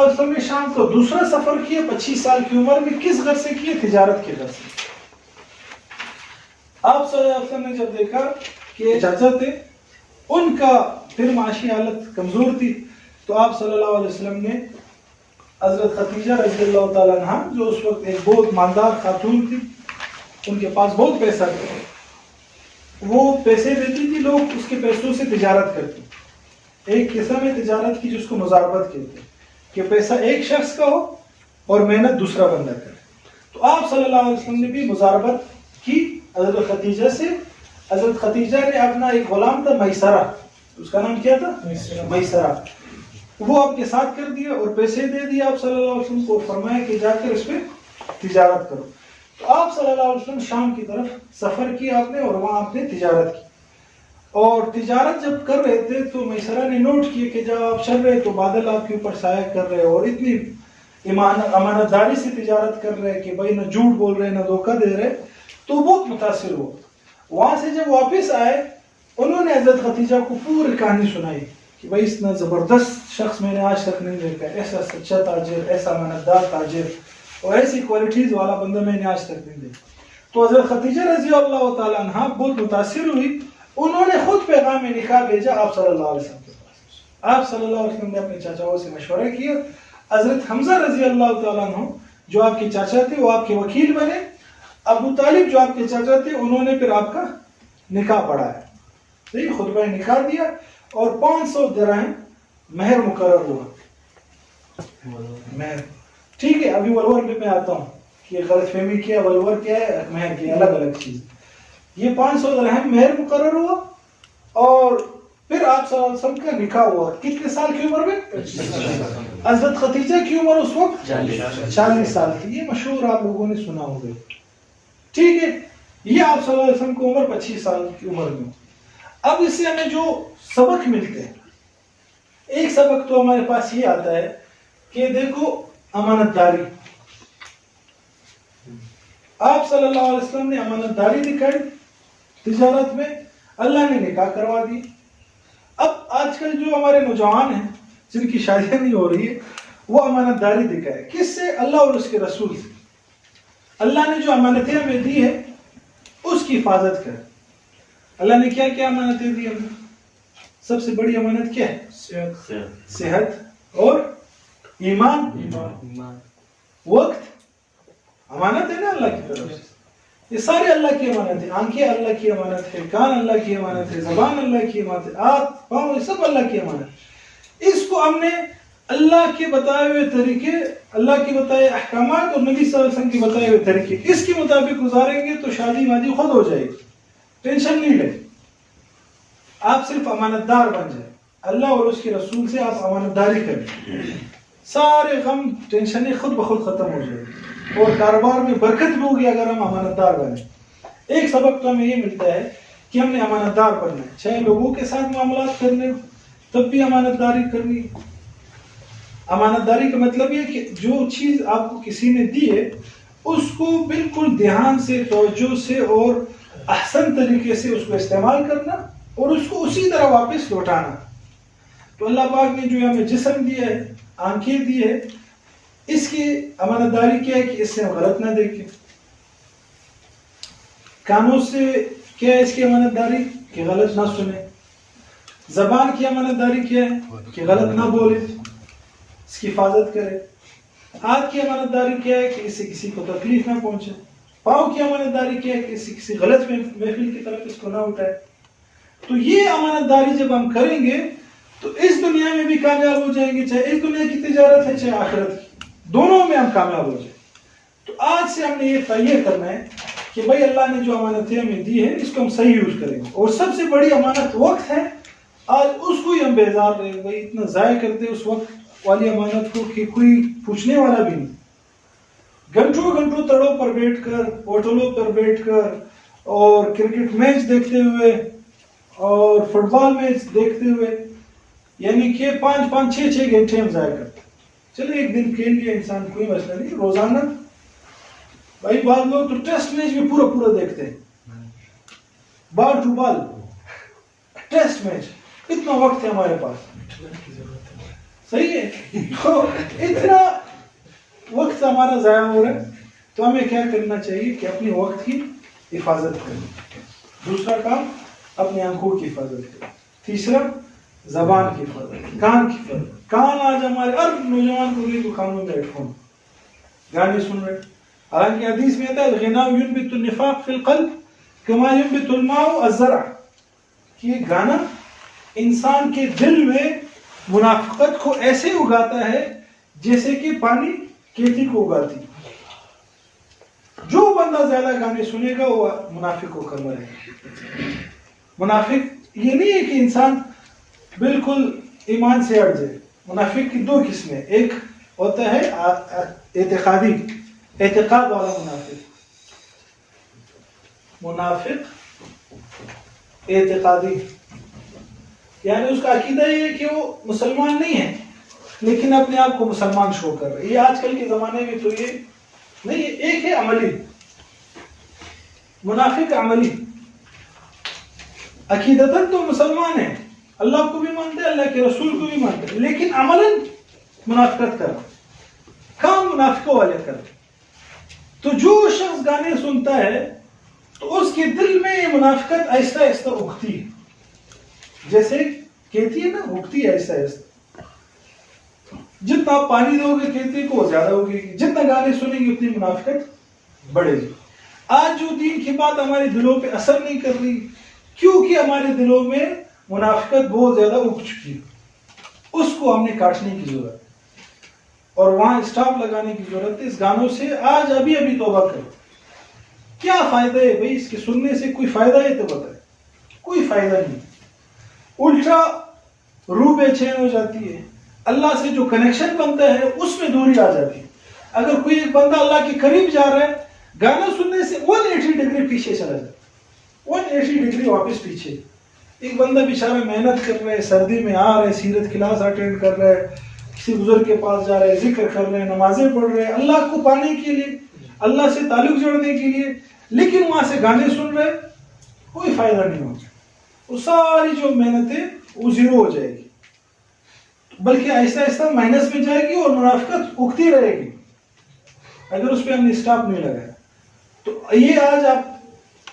علیہ وسلم نے شام کو دوسرا سفر کیا 25 سال کی عمر میں. کس غرض سے کیا؟ تجارت کے غرض سے. آپ صلی اللہ علیہ وسلم نے جب دیکھا کہ چاچا تھے ان کا پھر معاشی حالت کمزور تھی, تو آپ صلی اللہ علیہ وسلم نے حضرت خدیجہ رضی اللہ تعالیٰ عنہ جو اس وقت ایک بہت مالدار خاتون تھی, ان کے پاس بہت پیسہ تھا, وہ پیسے دیتی تھی, لوگ اس کے پیسوں سے تجارت کرتے. ایک قسم ہے تجارت کی جس کو مزاربت کہتے ہیں کہ پیسہ ایک شخص کا ہو اور محنت دوسرا بندہ کرے. تو آپ صلی اللہ علیہ وسلم نے بھی مزاربت کی حضرت خدیجہ سے. حضرت خدیجہ نے اپنا ایک غلام تھا میسرہ, اس کا نام کیا تھا؟ میسرہ. وہ آپ کے ساتھ کر دیا اور پیسے دے دیے آپ صلی اللہ علیہ وسلم کو, فرمایا کہ جا کر اس پہ تجارت کرو. تو آپ صلی اللہ علیہ وسلم شام کی طرف سفر کیا آپ نے اور وہاں آپ نے تجارت کی. اور تجارت جب کر رہے تھے تو میسرہ نے نوٹ کیا کہ جب آپ چل رہے تو بادل آپ کے اوپر سایہ کر رہے اور اتنی امانت داری سے تجارت کر رہے کہ بھائی نہ جھوٹ بول رہے نہ دھوکہ دے رہے. تو بہت متاثر ہو. وہاں سے جب واپس آئے انہوں نے حضرت خدیجہ کو پوری کہانی سنائی کہ بھائی اتنا زبردست شخص میں نے آج تک نہیں دیکھا, ایسا سچا تاجر, ایسا امانتدار تاجر اور ایسی کوالٹیز والا بندہ میں نے آج تک نہیں دیکھا. تو حضرت خدیجہ رضی اللہ تعالیٰ عنہ بہت متاثر ہوئی. انہوں نے خود پیغام نکاح بھیجا آپ صلی اللہ علیہ وسلم کے پاس. آپ صلی اللہ علیہ وسلم نے اپنے چاچاؤں سے مشورہ کیا. حضرت حمزہ رضی اللہ تعالیٰ عنہ جو آپ کے چاچا تھے وہ آپ کے وکیل بنے. ابو طالب جو آپ کے چاچا تھے انہوں نے پھر آپ کا نکاح پڑھایا, صحیح, خطبہ نکاح دیا اور 500 درہم مہر مقرر ہوا. مہر ٹھیک ہے. ابھی ولور میں آتا ہوں کہ غلط فہمی کیا, ولور کیا ہے, مہر کیا, الگ الگ چیز. یہ 500 درہم مہر مقرر ہوا اور پھر آپ صلی اللہ علیہ وسلم کا نکاح ہوا. کتنے سال کی عمر میں؟ حضرت خدیجہ کی عمر اس وقت 40 سال تھی. یہ مشہور آپ لوگوں نے سنا ہوگا, ٹھیک ہے. یہ آپ صلی اللہ علیہ وسلم کو عمر 25 سال کی عمر میں. اب اس سے ہمیں جو سبق ملتے ہیں, ایک سبق تو ہمارے پاس یہ آتا ہے کہ دیکھو امانت داری. آپ صلی اللہ علیہ وسلم نے امانت داری دکھائی تجارت میں, اللہ نے نکاح کروا دی. اب آج کل جو ہمارے نوجوان ہیں جن کی شادیاں نہیں ہو رہی ہے وہ امانت داری دکھائے. کس سے؟ اللہ اور اس کے رسول سے. اللہ نے جو امانتیں ہمیں دی ہے اس کی حفاظت کرے. اللہ نے کیا کیا امانتیں دی ہمیں؟ سب سے بڑی امانت کیا ہے؟ صحت اور ایمان. وقت امانت ہے نا اللہ کی طرف سے. یہ سارے اللہ کی امانت ہے. آنکھیں اللہ کی امانت ہے, کان اللہ کی امانت ہے, زبان اللہ کی امانت ہے, ہاتھ پاؤں, یہ سب اللہ کی امانت ہے. اس کو ہم نے اللہ کے بتائے ہوئے طریقے, اللہ کے بتائے احکامات اور نبی صلی اللہ علیہ وسلم کے بتائے ہوئے طریقے اس کے مطابق گزاریں گے تو شادی وادی خود ہو جائے گی. ٹینشن نہیں لے, آپ صرف امانت دار بن جائیں. اللہ اور اس کے رسول سے آپ امانت داری کریں, سارے غم ٹینشنیں خود بخود ختم ہو جائے گی اور کاروبار میں برکت بھی ہوگی اگر ہم امانت دار بنیں. ایک سبق تو ہمیں یہ ملتا ہے کہ ہم نے امانت دار بننا ہے, چاہے لوگوں کے ساتھ معاملات کرنے تب بھی امانت داری کرنی. امانت داری کا مطلب یہ کہ جو چیز آپ کو کسی نے دی ہے اس کو بالکل دھیان سے, توجہ سے اور احسن طریقے سے اس کو استعمال کرنا اور اس کو اسی طرح واپس لوٹانا. تو اللہ پاک نے جو ہمیں جسم دیا ہے, آنکھیں دی ہے, اس کی امانت داری کیا ہے کہ اس سے ہم غلط نہ دیکھیں. کانوں سے کیا ہے اس کی امانت داری کہ غلط نہ سنیں. زبان کی امانت داری کیا ہے کہ غلط نہ بولے, اس کی حفاظت کرے. ہاتھ کی امانت داری کیا ہے کہ اس سے کسی کو تکلیف نہ پہنچے. پاؤں کی امانت داری کیا ہے کہ اس سے کسی غلط محفل کی طرف اس کو نہ اٹھائے. تو یہ امانت داری جب ہم کریں گے تو اس دنیا میں بھی کامیاب ہو جائیں گے, چاہے اس دنیا کی تجارت ہے چاہے آخرت کی, دونوں میں ہم کامیاب ہو جائیں. تو آج سے ہم نے یہ طے کرنا ہے کہ بھائی اللہ نے جو امانتیں ہمیں دی ہے اس کو ہم صحیح یوز کریں گے. اور سب سے بڑی امانت وقت ہے. آج اس کو ہی ہم بیزار رہے, بھائی اتنا ضائع کرتے اس وقت والی امانت کو کہ کوئی پوچھنے والا بھی نہیں. گھنٹوں گھنٹوں تڑوں پر بیٹھ کر, ہوٹلوں پر بیٹھ کر اور کرکٹ میچ دیکھتے ہوئے اور فٹ بال میچ دیکھتے ہوئے, یعنی کہ 5-6 گھنٹے ہم ضائع کرتے. چلے ایک دن کھیل لیا انسان, کوئی مسئلہ نہیں. روزانہ بھائی بعض لوگ تو ٹیسٹ میچ بھی پورا دیکھتے ہیں, بال ٹو بال ٹیسٹ میچ. اتنا وقت ہے ہمارے پاس, صحیح ہے. تو اتنا وقت ہمارا ضائع ہو رہا ہے. تو ہمیں کیا کرنا چاہیے کہ اپنے وقت کی حفاظت کریں. دوسرا کام اپنے آنکھوں کی حفاظت کریں. تیسرا زبان کی حفاظت, کان کی حفاظت. کان آج ہمارے ہر نوجوان کو بھی کانوں میں ہیڈ فون, گانے سن رہے. حالانکہ حدیث میں آتا ہے الغناء ينبت النفاق في القلب كما ينبت الماء الزرع, کہ یہ گانا انسان کے دل میں منافقت کو ایسے اگاتا ہے جیسے کہ پانی کھیتی کو اگاتی. جو بندہ زیادہ گانے سنے گا وہ منافق کو کر رہے گا. منافق یہ نہیں ہے کہ انسان بالکل ایمان سے ہٹ جائے. منافق کی دو قسمیں, ایک ہوتا ہے اعتقادی, اعتقاد والا منافق. منافق اعتقادی یعنی اس کا عقیدہ یہ ہے کہ وہ مسلمان نہیں ہے لیکن اپنے آپ کو مسلمان شو کر رہے. یہ آج کل کے زمانے میں تو یہ نہیں. ایک ہے عملی منافق. عملی عقیدتاً تو مسلمان ہے, اللہ کو بھی مانتے ہیں, اللہ کے رسول کو بھی مانتے ہیں, لیکن عملاً منافقت کر, کام منافقوں والے کر. تو جو شخص گانے سنتا ہے تو اس کے دل میں یہ منافقت آہستہ آہستہ اگتی ہے, جیسے کہتی ہے نا, اگتی ہے آہستہ آہستہ. جتنا آپ پانی دو گے کھیتی کو زیادہ ہوگی, جتنا گانے سنیں گے اتنی منافقت بڑھے گی. آج جو دین کی بات ہمارے دلوں پہ اثر نہیں کر رہی کیونکہ ہمارے دلوں میں منافقت بہت زیادہ اگ چکی ہے. اس کو ہم نے کاٹنے کی ضرورت ہے اور وہاں اسٹاپ لگانے کی ضرورت ہے. اس گانوں سے آج ابھی توبہ کرو. کیا فائدہ ہے بھائی اس کے سننے سے؟ کوئی فائدہ ہے تو بتائے. کوئی فائدہ نہیں. الٹا روح بے چین ہو جاتی ہے, اللہ سے جو کنیکشن بنتا ہے اس میں دوری آ جاتی ہے. اگر کوئی ایک بندہ اللہ کے قریب جا رہا ہے, گانا سننے سے 180 ڈگری پیچھے چلا جاتا ہے, 180 ڈگری واپس پیچھے. ایک بندہ بیچارہ محنت کر رہا ہے, سردی میں آ رہا ہے, سیرت کلاس اٹینڈ کر رہا ہے, کسی بزرگ کے پاس جا رہے ہیں, ذکر کر رہے ہیں, نمازیں پڑھ رہے ہیں اللہ کو پانے کے لیے, اللہ سے تعلق جوڑنے کے لیے, لیکن وہاں سے گانے سن رہے, کوئی فائدہ نہیں ہوگا. وہ ساری جو محنت ہے وہ زیرو ہو جائے گی, بلکہ آہستہ آہستہ مائنس میں جائے گی اور منافقت اگتی رہے گی اگر اس پہ ہم نے اسٹاپ نہیں لگایا. تو یہ آج آپ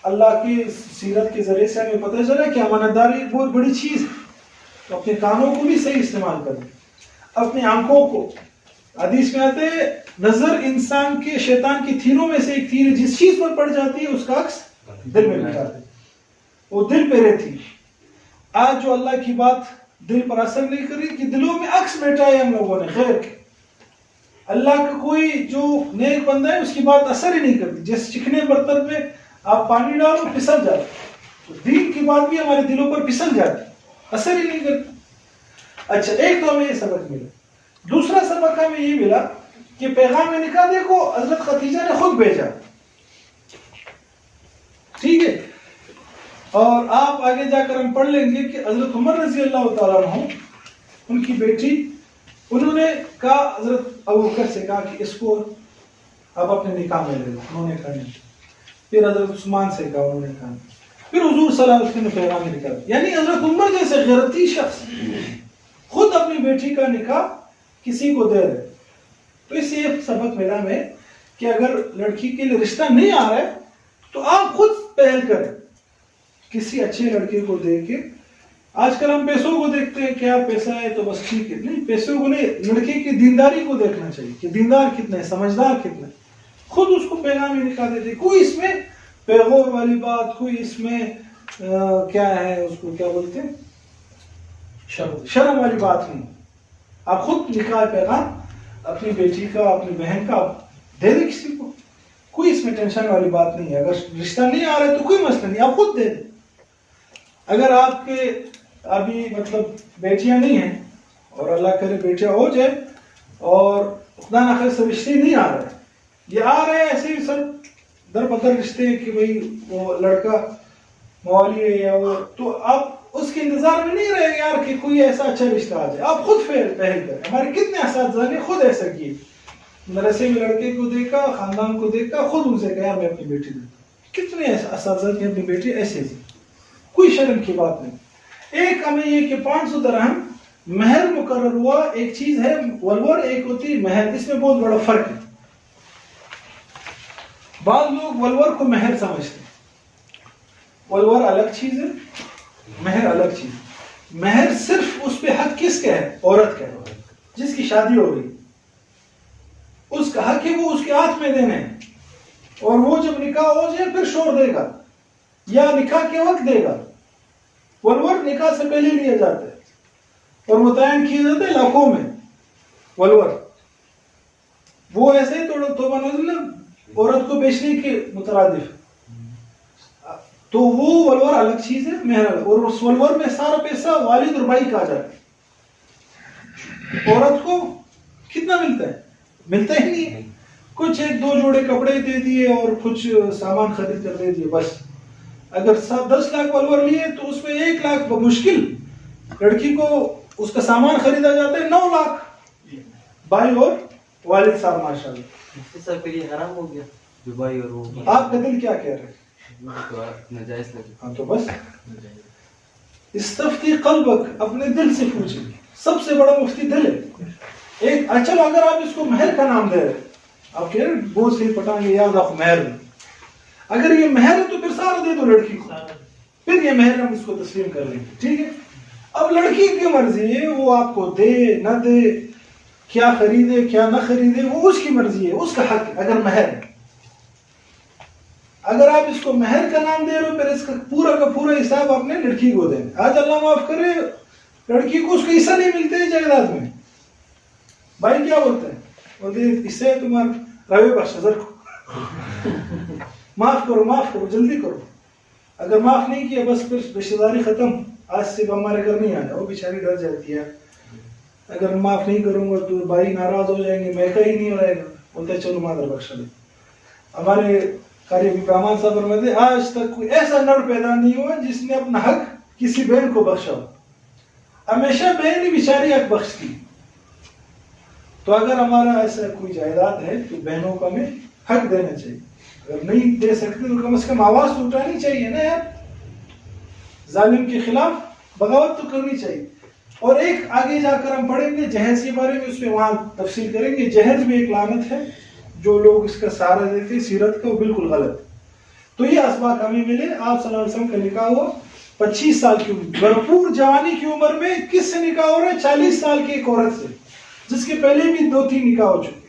اللہ کی سیرت کے ذریعے سے ہمیں پتہ چلا کہ امانتداری ایک بہت بڑی چیز ہے. تو اپنے کانوں کو بھی صحیح استعمال کریں, اپنی آنکھوں کو. حدیث میں آتے ہیں نظر انسان کے شیطان کی تیروں میں سے ایک تیر ہے, جس چیز پر پڑ جاتی ہے اس کا عکس دل میں مٹاتے, وہ دل پہ رہتی. آج جو اللہ کی بات دل پر اثر نہیں کر رہی کہ دلوں میں عکس بیٹھا ہے ہم لوگوں نے غیر کے. اللہ کا کوئی جو نیک بندہ ہے اس کی بات اثر ہی نہیں کرتی. جس چکنے برتن میں آپ پانی ڈالو پھسل جاتے, تو دین کی بات بھی ہمارے دلوں پر پھسل جاتی, اثر ہی نہیں کرتی. اچھا, ایک تو ہمیں یہ سبق ملا. دوسرا سبق ہمیں یہ ملا کہ پیغام نکاح دیکھو حضرت خدیجہ نے خود بھیجا, ٹھیک ہے. اور آپ آگے جا کر ہم پڑھ لیں گے کہ حضرت عمر رضی اللہ تعالیٰ عنہ, ان کی بیٹی, انہوں نے کہا, حضرت ابوبکر سے کہا کہ اس کو اب اپنے نکاح میں لے لو, انہوں نے کہا نہیں. پھر حضرت عثمان سے کہا, انہوں نے کہا نہیں. پھر حضور صلی اللہ علیہ وسلم نے پیغام نکالا. یعنی حضرت عمر جیسے غیرتی شخص خود اپنی بیٹی کا نکاح کسی کو دے رہے. تو اس سے یہ سبق ملا میں کہ اگر لڑکی کے لیے رشتہ نہیں آ رہا ہے تو آپ خود پہل کریں, کسی اچھے لڑکے کو دے کے. آج کل ہم پیسوں کو دیکھتے ہیں, کیا پیسہ ہے تو بس ٹھیک ہے. نہیں, پیسوں کو نہیں, لڑکے کی دینداری کو دیکھنا چاہیے کہ دیندار کتنا ہے, سمجھدار کتنا ہے. خود اس کو پیغام ہی نکال دیتے. کوئی اس میں پیغور والی بات, کوئی اس میں کیا ہے اس کو کیا بولتے ہیں, شرم والی بات نہیں. آپ خود نکال پیغام اپنی بیٹی کا, اپنی بہن کا دے دیں کسی کو. کوئی اس میں ٹینشن والی بات نہیں ہے. اگر رشتہ نہیں آ رہا ہے تو کوئی مسئلہ نہیں, آپ خود دے دیں. اگر آپ کے ابھی مطلب بیٹیاں نہیں ہیں, اور اللہ کرے بیٹیاں ہو جائے, اور خدا نخواستہ رشتے نہیں آ رہے, یہ آ رہے ہیں ایسے ہی سب در بدر رشتے کہ بھئی وہ لڑکا موالی ہے یا وہ, تو آپ اس کے انتظار میں نہیں رہے یار کہ کوئی ایسا اچھا رشتہ آ جائے. آپ خود پہل کریں. ہمارے کتنے اساتذہ نے خود ایسا کیے, مدرسے میں لڑکے کو دیکھا, خاندان کو دیکھا, خود ان سے کہا میں اپنی بیٹی دوں. کتنے اساتذہ نے اپنی بیٹی ایسے دی, کوئی شرم کی بات نہیں. ایک ہمیں یہ کہ 500 درہم مہر مقرر ہوا. ایک چیز ہے ولور, ایک ہوتی ہے مہر. اس میں بہت بڑا فرق ہے. بعض لوگ ولور کو مہر سمجھتے ہیں. ولور الگ چیز ہے, مہر الگ چیز. مہر صرف اس پہ حق کس کا ہے؟ عورت کا ہے, جس کی شادی ہو گئی. اس کا حق ہے وہ اس کے ہاتھ میں دینے ہیں, اور وہ جب نکاح ہو جائے پھر شور دے گا یا نکاح کے وقت دے گا. ولور نکاح سے پہلے لیا جاتا ہے اور متعین کیے جاتے ہیں لاکھوں میں. ولور وہ ایسے ہی توبہ نزل عورت کو بیچنے کے مترادف. تو وہ ولور الگ چیز ہے, مہر الگ. اور اس ولور میں سارا پیسہ والد اور بھائی کا آ جاتا ہے. عورت کو کتنا ملتا ہے؟ ملتا ہی نہیں ہے. کچھ 1-2 جوڑے کپڑے دے دیے اور کچھ سامان خرید کر دے دیے بس. اگر 10 لاکھ ولور لیے تو اس میں 1 لاکھ مشکل لڑکی کو اس کا سامان خریدا جاتا ہے. 9 لاکھ بھائی اور والد صاحب ماشاءاللہ. سر پھر یہ حرام ہو گیا جو بھائی اور وہ. آپ کا دل کیا کہہ رہے ہیں؟ ناجائز لگے. ہاں تو بس استفتی قلبک, اپنے دل سے پوچھیں. سب سے بڑا مفتی دل ہے. ایک چلو اگر آپ اس کو مہر کا نام دے رہے, آپ کہہ رہے بہت سے پٹائیں گے یاد آپ مہر میں. اگر یہ مہر ہے تو پھر سارا دے دو لڑکی کو, پھر یہ مہر ہم اس کو تسلیم کر لیں گے. ٹھیک ہے. اب لڑکی کی مرضی ہے, وہ آپ کو دے نہ دے, کیا خریدے کیا نہ خریدے, وہ اس کی مرضی ہے, اس کا حق ہے. اگر مہر ہے, اگر آپ اس کو مہر کا نام دے رہے ہو پھر اس کا پورا حساب آپ نے لڑکی کو دیں. آج اللہ معاف کرے لڑکی کو اس کا حصہ نہیں ملتے ہے جائیداد میں. بھائی کیا بولتا ہے, بولتے اس سے تمہارا روے بخشر کو معاف کرو جلدی کرو. اگر معاف نہیں کیا بس پھر رشتہ داری ختم, آج سے ہمارے گھر نہیں آنا. وہ بیچاری ڈر جاتی ہے, اگر معاف نہیں کروں گا تو بھائی ناراض ہو جائیں گے, میں کہیں نہیں رہے گا. بولتا ہے چلو مادر بخشا دے. ہمارے قاری ابراہیم صاحب فرماتے ہیں آج تک کوئی ایسا نر پیدا نہیں ہوا جس نے اپنا حق کسی بہن کو بخشا ہو. ہمیشہ بہن ہی بیچاری حق بخشتی. تو اگر ہمارا ایسا کوئی جائیداد ہے تو بہنوں کو ہمیں حق دینا چاہیے. اگر نہیں دے سکتے تو کم از کم آواز تو اٹھانی چاہیے نا یار. ظالم کے خلاف بغاوت تو کرنی چاہیے. اور ایک آگے جا کر ہم پڑھیں گے جہیز کے بارے میں, اس میں وہاں تفصیل کریں گے. جہیز میں ایک لعنت ہے, جو لوگ اس کا سہارا دیتے ہیں سیرت کا, وہ بالکل غلط. تو یہ اسباق ہمیں ملے. آپ صلی اللہ علیہ وسلم کا نکاح ہوا 25 سال کی عمر, بھرپور جوانی کی عمر میں. کس سے نکاح ہو رہا ہے؟ 40 سال کی ایک عورت سے, جس کے پہلے بھی 2-3 نکاح ہو چکے.